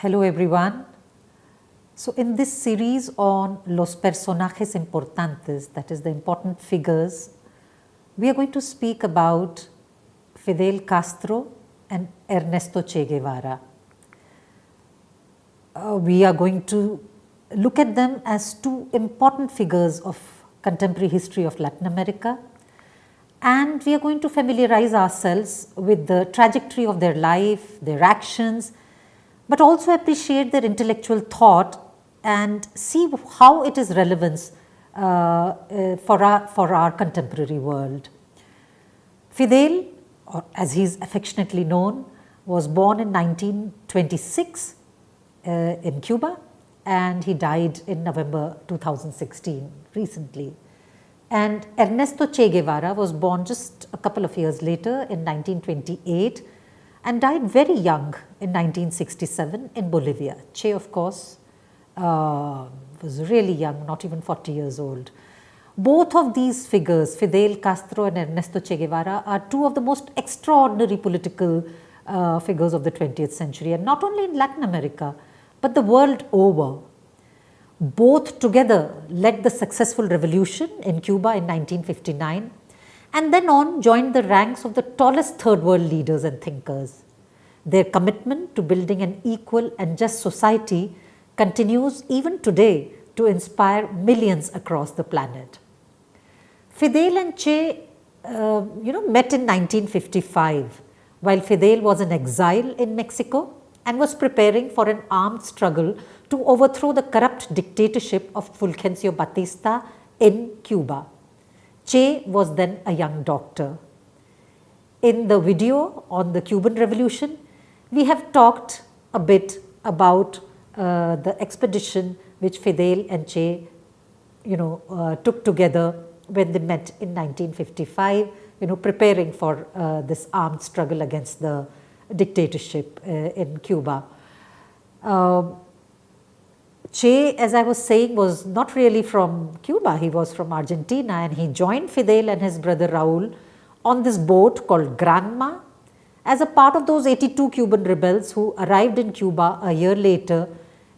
Hello everyone. So in this series on los personajes importantes, that is the important figures, we are going to speak about Fidel Castro and Ernesto Che Guevara. We are going to look at them as two important figures of contemporary history of Latin America, and we are going to familiarize ourselves with the trajectory of their life, their actions, but also appreciate their intellectual thought and see how it is relevant for our contemporary world. Fidel, or as he is affectionately known, was born in 1926 in Cuba, and he died in November 2016, recently. And Ernesto Che Guevara was born just a couple of years later in 1928 and died very young in 1967 in Bolivia. Che, of course, was really young, not even 40 years old. Both of these figures, Fidel Castro and Ernesto Che Guevara, are two of the most extraordinary political figures of the 20th century, and not only in Latin America, but the world over. Both together led the successful revolution in Cuba in 1959, and then on joined the ranks of the tallest third world leaders and thinkers. Their commitment to building an equal and just society continues even today to inspire millions across the planet. Fidel and Che, met in 1955 while Fidel was in exile in Mexico and was preparing for an armed struggle to overthrow the corrupt dictatorship of Fulgencio Batista in Cuba. Che was then a young doctor. In the video on the Cuban Revolution, we have talked a bit about the expedition which Fidel and Che, took together when they met in 1955, preparing for this armed struggle against the dictatorship in Cuba. Che, as I was saying, was not really from Cuba, he was from Argentina, and he joined Fidel and his brother Raul on this boat called Granma as a part of those 82 Cuban rebels who arrived in Cuba a year later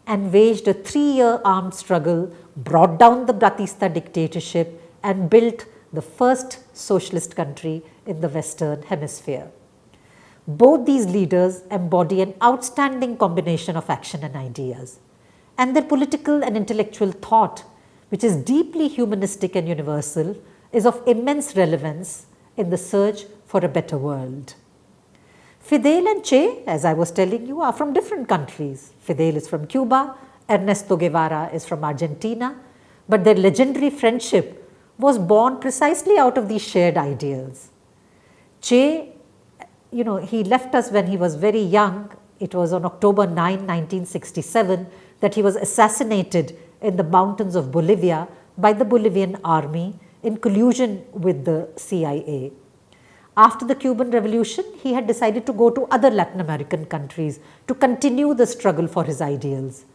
and waged a 3-year armed struggle, brought down the Batista dictatorship and built the first socialist country in the Western Hemisphere. Both these leaders embody an outstanding combination of action and ideas, and their political and intellectual thought, which is deeply humanistic and universal, is of immense relevance in the search for a better world. Fidel and Che, as I was telling you, are from different countries. Fidel is from Cuba, Ernesto Guevara is from Argentina, but their legendary friendship was born precisely out of these shared ideals. Che, he left us when he was very young. It was on October 9, 1967, that he was assassinated in the mountains of Bolivia by the Bolivian army in collusion with the CIA. After the Cuban Revolution, he had decided to go to other Latin American countries to continue the struggle for his ideals.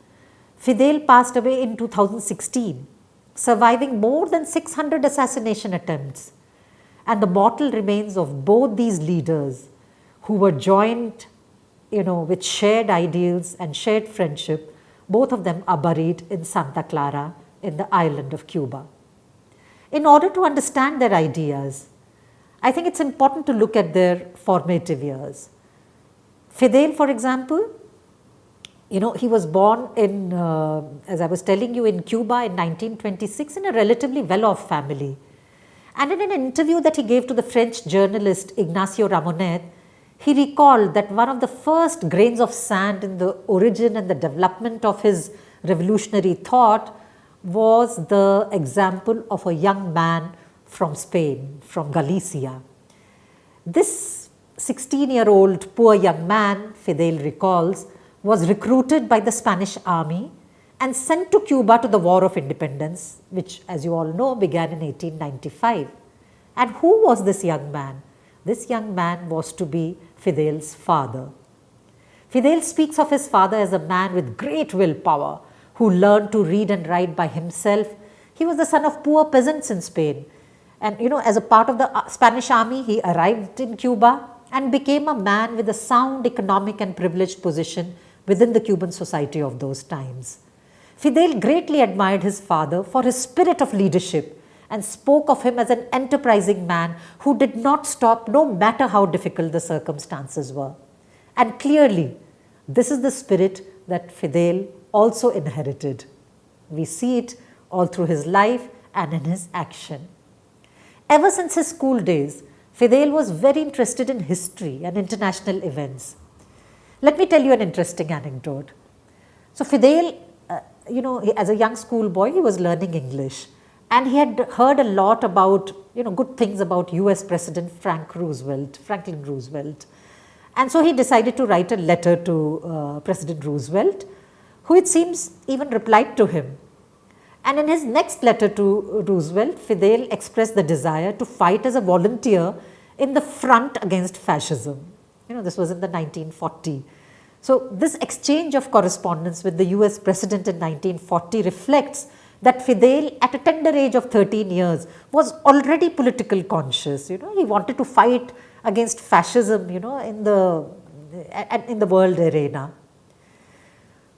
Fidel passed away in 2016, surviving more than 600 assassination attempts, and the mortal remains of both these leaders, who were joined with shared ideals and shared friendship, both of them are buried in Santa Clara in the island of Cuba. In order to understand their ideas, I think it's important to look at their formative years. Fidel, for example, he was born in, as I was telling you, in Cuba in 1926 in a relatively well-off family. And in an interview that he gave to the French journalist Ignacio Ramonet, he recalled that one of the first grains of sand in the origin and the development of his revolutionary thought was the example of a young man from Spain, from Galicia. This 16-year-old poor young man, Fidel recalls, was recruited by the Spanish army and sent to Cuba to the War of Independence, which, as you all know, began in 1895. And who was this young man? This young man was to be Fidel's father. Fidel speaks of his father as a man with great willpower who learned to read and write by himself. He was the son of poor peasants in Spain. And as a part of the Spanish army, he arrived in Cuba and became a man with a sound economic and privileged position within the Cuban society of those times. Fidel greatly admired his father for his spirit of leadership and spoke of him as an enterprising man who did not stop no matter how difficult the circumstances were. And clearly, this is the spirit that Fidel also inherited. We see it all through his life and in his action. Ever since his school days, Fidel was very interested in history and international events. Let me tell you an interesting anecdote. So Fidel, as a young schoolboy, he was learning English, and he had heard a lot about, good things about US President Franklin Roosevelt. And so he decided to write a letter to President Roosevelt, who it seems even replied to him. And in his next letter to Roosevelt, Fidel expressed the desire to fight as a volunteer in the front against fascism. This was in the 1940. So this exchange of correspondence with the US president in 1940 reflects that Fidel, at a tender age of 13 years, was already political conscious. He wanted to fight against fascism, in the world arena.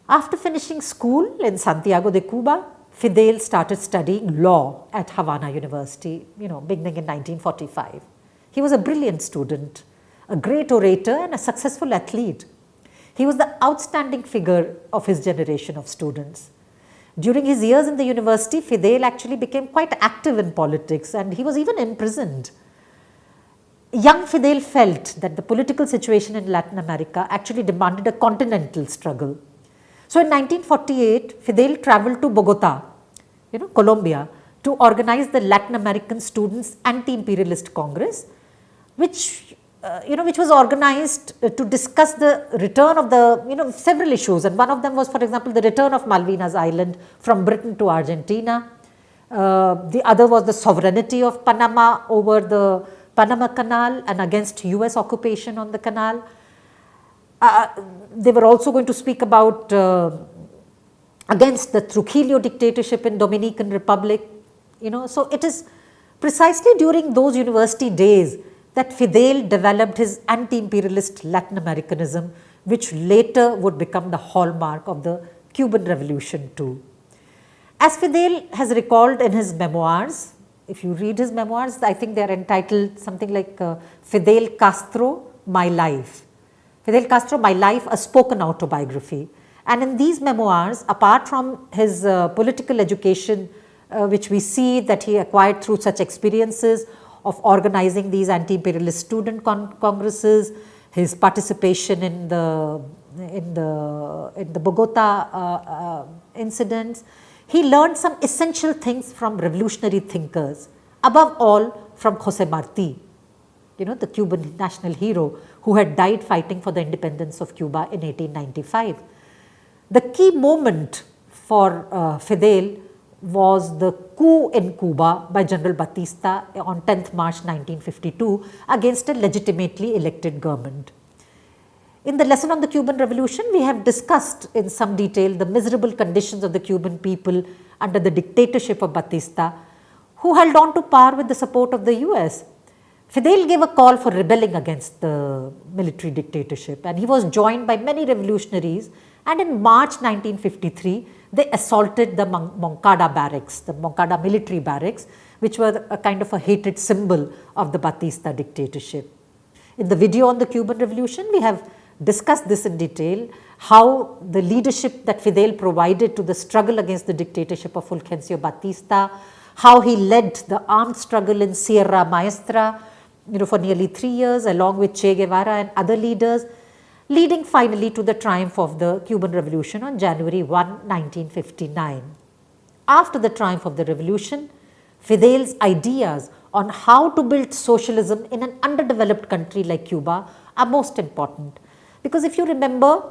After finishing school in Santiago de Cuba, Fidel started studying law at Havana University, beginning in 1945. He was a brilliant student, a great orator and a successful athlete. He was the outstanding figure of his generation of students. During his years in the university, Fidel actually became quite active in politics, and he was even imprisoned. Young Fidel felt that the political situation in Latin America actually demanded a continental struggle. So in 1948, Fidel traveled to Bogota, Colombia, to organize the Latin American Students Anti-Imperialist Congress, which was organized to discuss the return of the, several issues. And one of them was, for example, the return of Malvinas Island from Britain to Argentina. The other was the sovereignty of Panama over the Panama Canal and against US occupation on the canal. They were also going to speak about against the Trujillo dictatorship in Dominican Republic. So it is precisely during those university days that Fidel developed his anti-imperialist Latin Americanism, which later would become the hallmark of the Cuban Revolution too. As Fidel has recalled in his memoirs, if you read his memoirs, I think they are entitled something like Fidel Castro, My Life. Fidel Castro, My Life, a spoken autobiography. And in these memoirs, apart from his political education, which we see that he acquired through such experiences of organizing these anti-imperialist student congresses, his participation in the Bogota incidents, he learned some essential things from revolutionary thinkers, above all from Jose Marti, the Cuban national hero who had died fighting for the independence of Cuba in 1895. The key moment for Fidel was the coup in Cuba by General Batista on 10th March 1952 against a legitimately elected government. In the lesson on the Cuban Revolution, we have discussed in some detail the miserable conditions of the Cuban people under the dictatorship of Batista, who held on to power with the support of the US. Fidel gave a call for rebelling against the military dictatorship, and he was joined by many revolutionaries, and in March 1953, they assaulted the Moncada barracks, the Moncada military barracks, which were a kind of a hated symbol of the Batista dictatorship. In the video on the Cuban Revolution, we have discussed this in detail, how the leadership that Fidel provided to the struggle against the dictatorship of Fulgencio Batista, how he led the armed struggle in Sierra Maestra, for nearly 3 years, along with Che Guevara and other leaders, leading finally to the triumph of the Cuban Revolution on January 1, 1959. After the triumph of the revolution, Fidel's ideas on how to build socialism in an underdeveloped country like Cuba are most important. Because if you remember,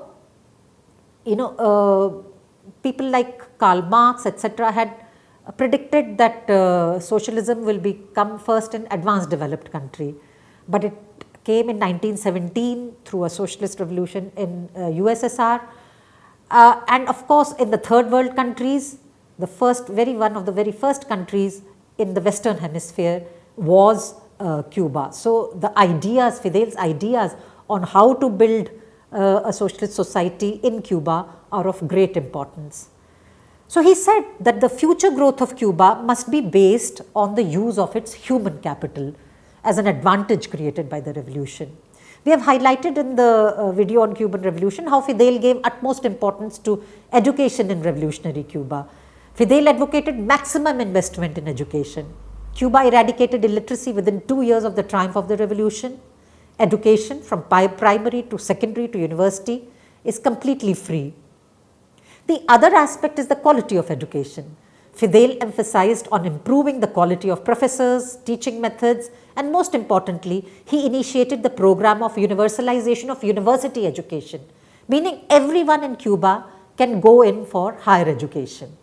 people like Karl Marx, etc., had predicted that socialism will become first in advanced developed country. But it came in 1917 through a socialist revolution in USSR. And of course, in the third world countries, one of the very first countries in the Western Hemisphere was Cuba. So the ideas, Fidel's ideas on how to build a socialist society in Cuba are of great importance. So he said that the future growth of Cuba must be based on the use of its human capital as an advantage created by the revolution. We have highlighted in the video on Cuban Revolution how Fidel gave utmost importance to education in revolutionary Cuba. Fidel advocated maximum investment in education. Cuba eradicated illiteracy within 2 years of the triumph of the revolution. Education from primary to secondary to university is completely free. The other aspect is the quality of education. Fidel emphasized on improving the quality of professors, teaching methods, and most importantly, he initiated the program of universalization of university education, meaning everyone in Cuba can go in for higher education.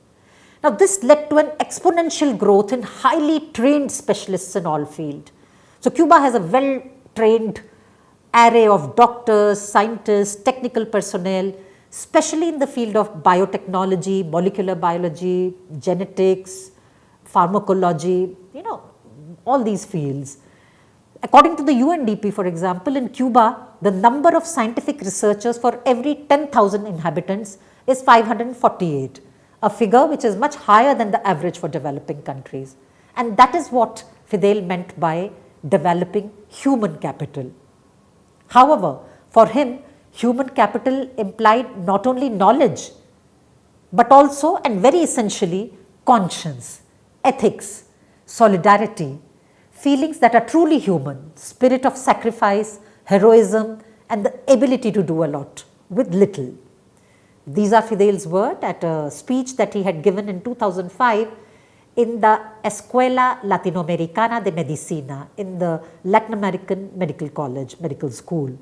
Now, this led to an exponential growth in highly trained specialists in all fields. So, Cuba has a well-trained array of doctors, scientists, technical personnel, especially in the field of biotechnology, molecular biology, genetics, pharmacology, all these fields. According to the UNDP, for example, in Cuba, the number of scientific researchers for every 10,000 inhabitants is 548, a figure which is much higher than the average for developing countries. And that is what Fidel meant by developing human capital. However, for him, human capital implied not only knowledge, but also and very essentially conscience, ethics, solidarity, feelings that are truly human, spirit of sacrifice, heroism, and the ability to do a lot with little. These are Fidel's words at a speech that he had given in 2005 in the Escuela Latinoamericana de Medicina, in the Latin American Medical College, medical school.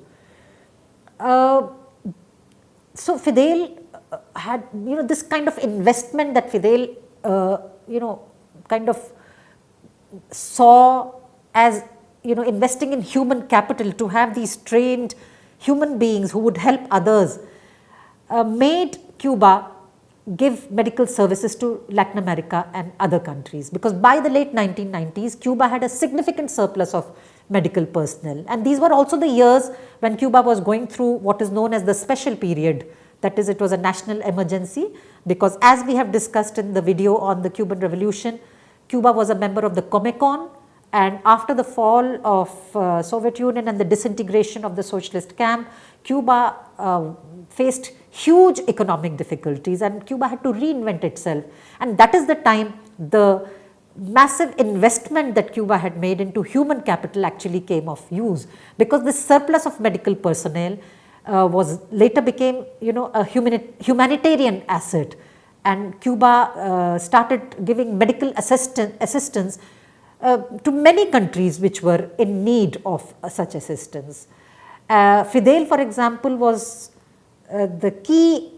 So Fidel had, this kind of investment that Fidel, kind of saw as, investing in human capital to have these trained human beings who would help others, made Cuba give medical services to Latin America and other countries, because by the late 1990s, Cuba had a significant surplus of medical personnel, and these were also the years when Cuba was going through what is known as the special period. That is, it was a national emergency, because as we have discussed in the video on the Cuban Revolution, Cuba was a member of the Comecon, and after the fall of Soviet Union and the disintegration of the socialist camp, Cuba faced huge economic difficulties, and Cuba had to reinvent itself. And that is the time the massive investment that Cuba had made into human capital actually came of use, because this surplus of medical personnel was later became a humanitarian asset, and Cuba started giving medical assistance to many countries which were in need of such assistance. Fidel, for example, was the key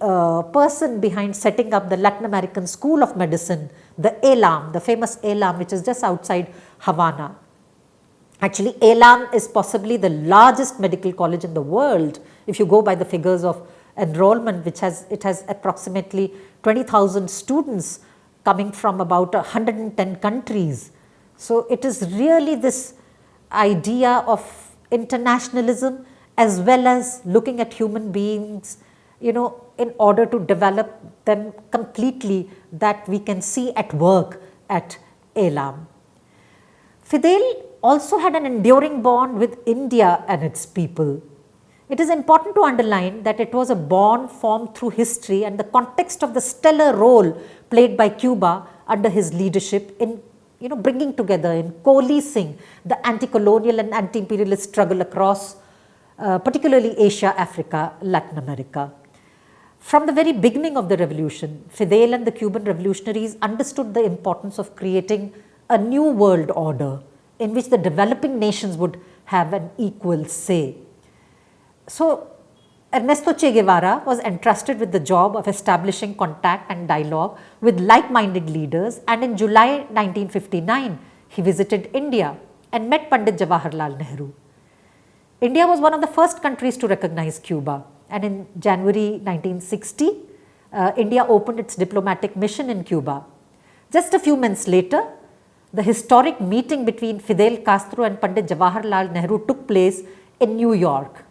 person behind setting up the Latin American School of Medicine, the ELAM, the famous ELAM, which is just outside Havana. Actually, ELAM is possibly the largest medical college in the world if you go by the figures of enrollment, which has approximately 20,000 students coming from about 110 countries. So it is really this idea of internationalism as well as looking at human beings, in order to develop them completely, that we can see at work at ELAM. Fidel also had an enduring bond with India and its people. It is important to underline that it was a bond formed through history and the context of the stellar role played by Cuba under his leadership in bringing together, in coalescing the anti-colonial and anti-imperialist struggle across particularly Asia, Africa, Latin America. From the very beginning of the revolution, Fidel and the Cuban revolutionaries understood the importance of creating a new world order in which the developing nations would have an equal say. So, Ernesto Che Guevara was entrusted with the job of establishing contact and dialogue with like-minded leaders, and in July 1959, he visited India and met Pandit Jawaharlal Nehru. India was one of the first countries to recognize Cuba, and in January 1960, India opened its diplomatic mission in Cuba. Just a few months later, the historic meeting between Fidel Castro and Pandit Jawaharlal Nehru took place in New York.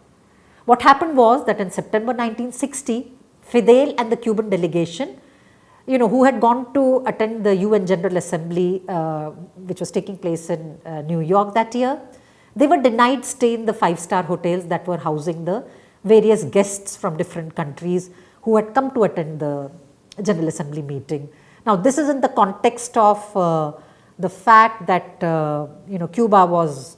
What happened was that in September 1960, Fidel and the Cuban delegation, who had gone to attend the UN General Assembly, which was taking place in New York that year, they were denied stay in the 5-star hotels that were housing the various guests from different countries who had come to attend the General Assembly meeting. Now, this is in the context of the fact that Cuba was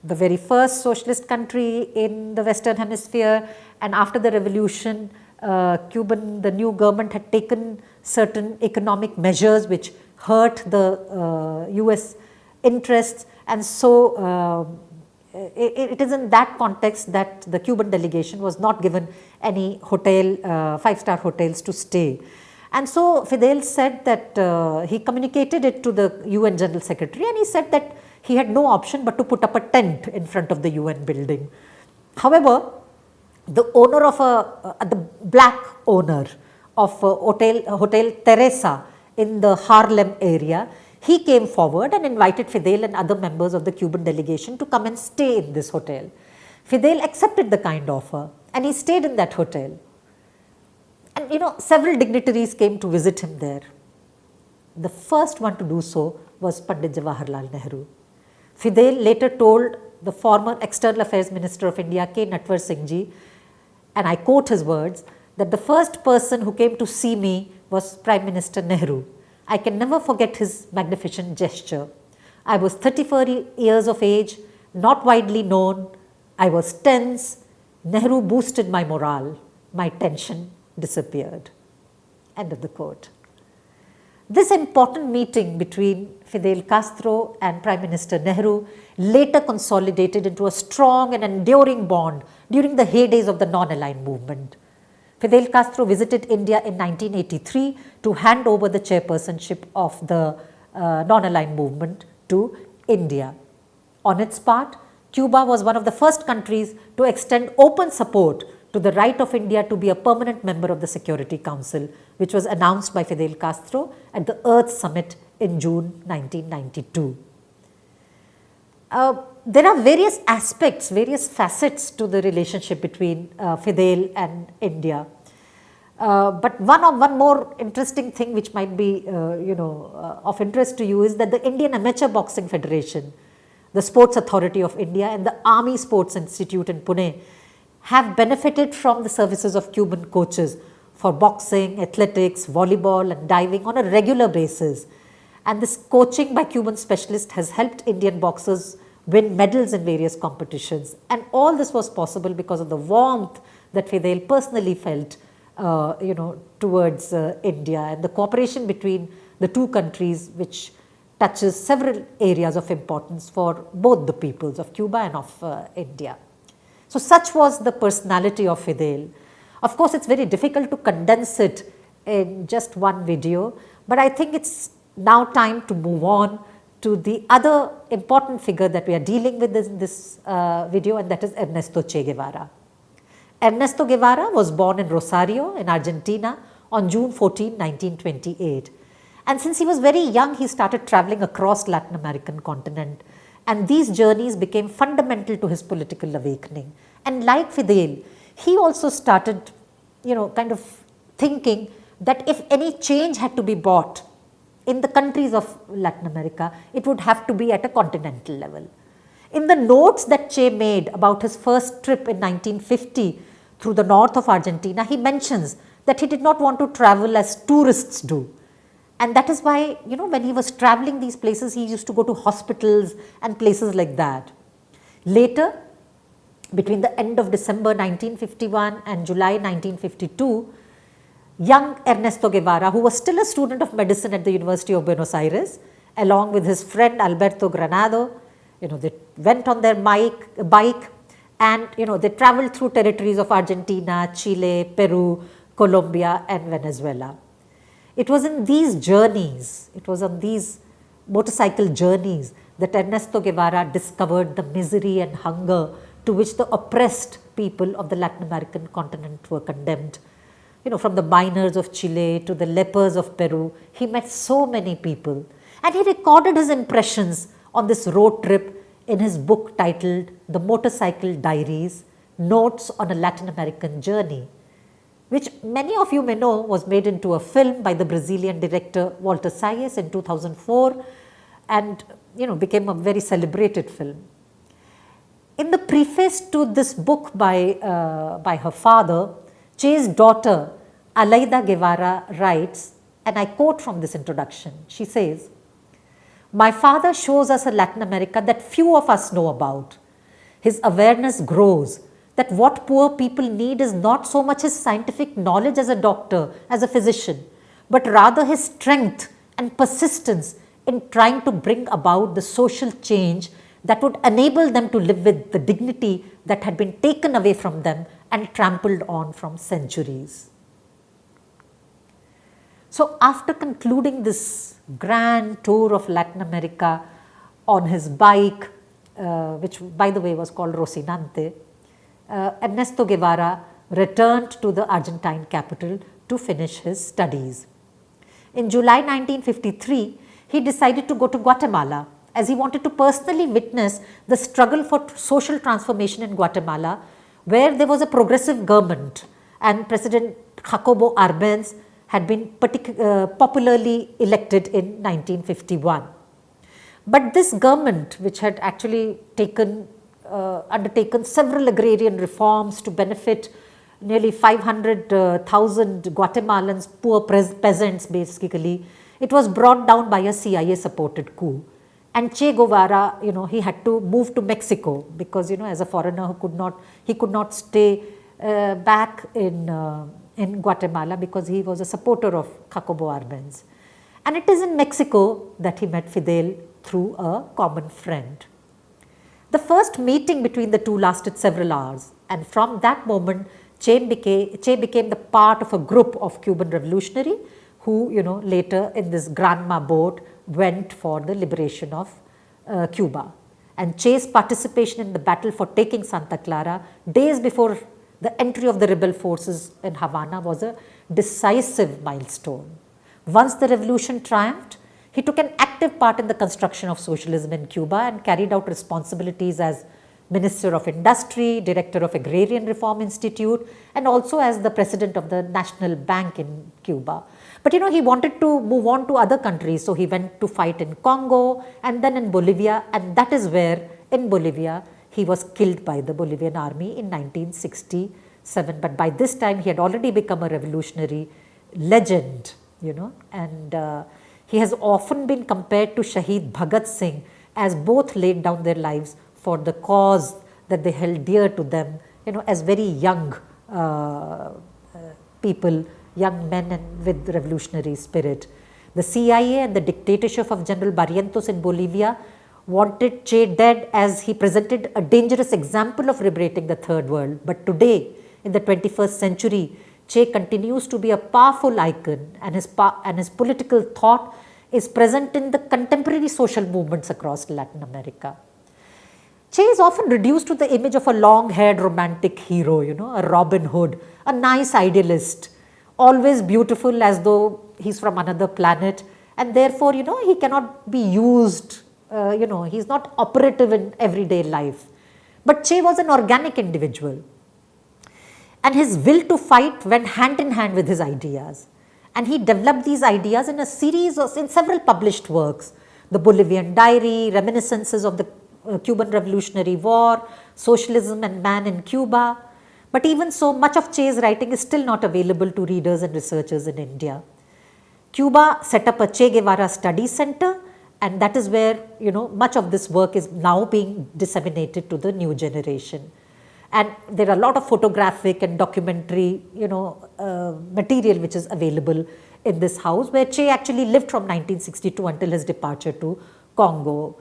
the very first socialist country in the Western Hemisphere, and after the revolution, the new government had taken certain economic measures which hurt the US interests, and so it is in that context that the Cuban delegation was not given any hotel, 5-star hotels to stay. And so Fidel said that he communicated it to the UN General Secretary, and he said that he had no option but to put up a tent in front of the UN building. However, the owner of the black owner of Hotel Teresa in the Harlem area, he came forward and invited Fidel and other members of the Cuban delegation to come and stay in this hotel. Fidel accepted the kind offer and he stayed in that hotel. And several dignitaries came to visit him there. The first one to do so was Pandit Jawaharlal Nehru. Fidel later told the former External Affairs Minister of India, K. Natwar Singh Ji, and I quote his words, that the first person who came to see me was Prime Minister Nehru. I can never forget his magnificent gesture. I was 34 years of age, not widely known. I was tense. Nehru boosted my morale. My tension disappeared. End of the quote. This important meeting between Fidel Castro and Prime Minister Nehru later consolidated into a strong and enduring bond during the heydays of the non-aligned movement. Fidel Castro visited India in 1983 to hand over the chairpersonship of the non-aligned movement to India. On its part, Cuba was one of the first countries to extend open support to the right of India to be a permanent member of the Security Council, which was announced by Fidel Castro at the Earth Summit in June 1992. There are various aspects, various facets to the relationship between Fidel and India. But one more interesting thing which might be of interest to you is that the Indian Amateur Boxing Federation, the Sports Authority of India and the Army Sports Institute in Pune have benefited from the services of Cuban coaches for boxing, athletics, volleyball and diving on a regular basis. And this coaching by Cuban specialists has helped Indian boxers win medals in various competitions. And all this was possible because of the warmth that Fidel personally felt towards India, and the cooperation between the two countries, which touches several areas of importance for both the peoples of Cuba and of India. So such was the personality of Fidel. Of course, it's very difficult to condense it in just one video, but I think it's now time to move on to the other important figure that we are dealing with in this video, and that is Ernesto Che Guevara. Ernesto Guevara was born in Rosario in Argentina on June 14, 1928. And since he was very young, he started traveling across Latin American continent. And these journeys became fundamental to his political awakening. And like Fidel, he also started, kind of thinking that if any change had to be brought in the countries of Latin America, it would have to be at a continental level. In the notes that Che made about his first trip in 1950 through the north of Argentina, he mentions that he did not want to travel as tourists do. And that is why, when he was traveling these places, he used to go to hospitals and places like that. Later, between the end of December 1951 and July 1952, young Ernesto Guevara, who was still a student of medicine at the University of Buenos Aires, along with his friend Alberto Granado, they went on their bike and, they traveled through territories of Argentina, Chile, Peru, Colombia and Venezuela. It was in these journeys, it was on these motorcycle journeys that Ernesto Guevara discovered the misery and hunger to which the oppressed people of the Latin American continent were condemned. From the miners of Chile to the lepers of Peru, he met so many people. And he recorded his impressions on this road trip in his book titled The Motorcycle Diaries, Notes on a Latin American Journey, which many of you may know was made into a film by the Brazilian director Walter Salles in 2004 and became a very celebrated film. In the preface to this book by her father, Che's daughter Alaida Guevara writes, and I quote from this introduction, she says, "My father shows us a Latin America that few of us know about. His awareness grows that what poor people need is not so much his scientific knowledge as a doctor, as a physician, but rather his strength and persistence in trying to bring about the social change that would enable them to live with the dignity that had been taken away from them and trampled on from centuries." So after concluding this grand tour of Latin America on his bike, which by the way was called Rocinante, Ernesto Guevara returned to the Argentine capital to finish his studies. In July 1953, he decided to go to Guatemala as he wanted to personally witness the struggle for social transformation in Guatemala, where there was a progressive government and President Jacobo Arbenz had been popularly elected in 1951. But this government, which had actually undertaken several agrarian reforms to benefit nearly 500,000 Guatemalans, poor peasants basically, it was brought down by a CIA supported coup. And Che Guevara, he had to move to Mexico because, as a foreigner he could not stay back in Guatemala because he was a supporter of Jacobo Arbenz. And it is in Mexico that he met Fidel through a common friend. The first meeting between the two lasted several hours, and from that moment, Che became the part of a group of Cuban revolutionary who, later in this Granma boat went for the liberation of Cuba. And Che's participation in the battle for taking Santa Clara days before the entry of the rebel forces in Havana was a decisive milestone. Once the revolution triumphed, he took an active part in the construction of socialism in Cuba and carried out responsibilities as Minister of Industry, Director of Agrarian Reform Institute, and also as the President of the National Bank in Cuba. But he wanted to move on to other countries, so he went to fight in Congo and then in Bolivia, and that is where in Bolivia he was killed by the Bolivian army in 1967. But by this time he had already become a revolutionary legend, and he has often been compared to Shahid Bhagat Singh, as both laid down their lives for the cause that they held dear to them, as very young people, young men and with revolutionary spirit. The CIA and the dictatorship of General Barrientos in Bolivia wanted Che dead as he presented a dangerous example of liberating the third world. But today, in the 21st century, Che continues to be a powerful icon, and his political thought is present in the contemporary social movements across Latin America. Che is often reduced to the image of a long-haired romantic hero, a Robin Hood, a nice idealist, always beautiful as though he's from another planet, and therefore, he cannot be used, he's not operative in everyday life. But Che was an organic individual, and his will to fight went hand in hand with his ideas. And he developed these ideas in several published works: the Bolivian Diary, Reminiscences of the Cuban Revolutionary War, Socialism and Man in Cuba. But even so, much of Che's writing is still not available to readers and researchers in India. Cuba set up a Che Guevara Study Center, and that is where much of this work is now being disseminated to the new generation. And there are a lot of photographic and documentary material which is available in this house, where Che actually lived from 1962 until his departure to Congo.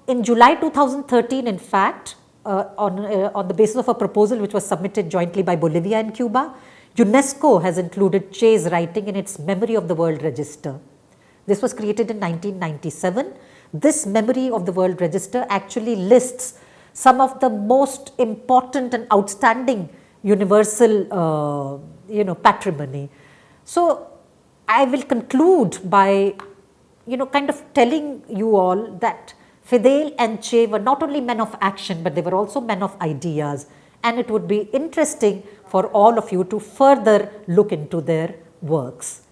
In July 2013, in fact, on the basis of a proposal which was submitted jointly by Bolivia and Cuba, UNESCO has included Che's writing in its Memory of the World Register. This was created in 1997. This Memory of the World Register actually lists some of the most important and outstanding universal patrimony. So I will conclude by kind of telling you all that Fidel and Che were not only men of action, but they were also men of ideas, and it would be interesting for all of you to further look into their works.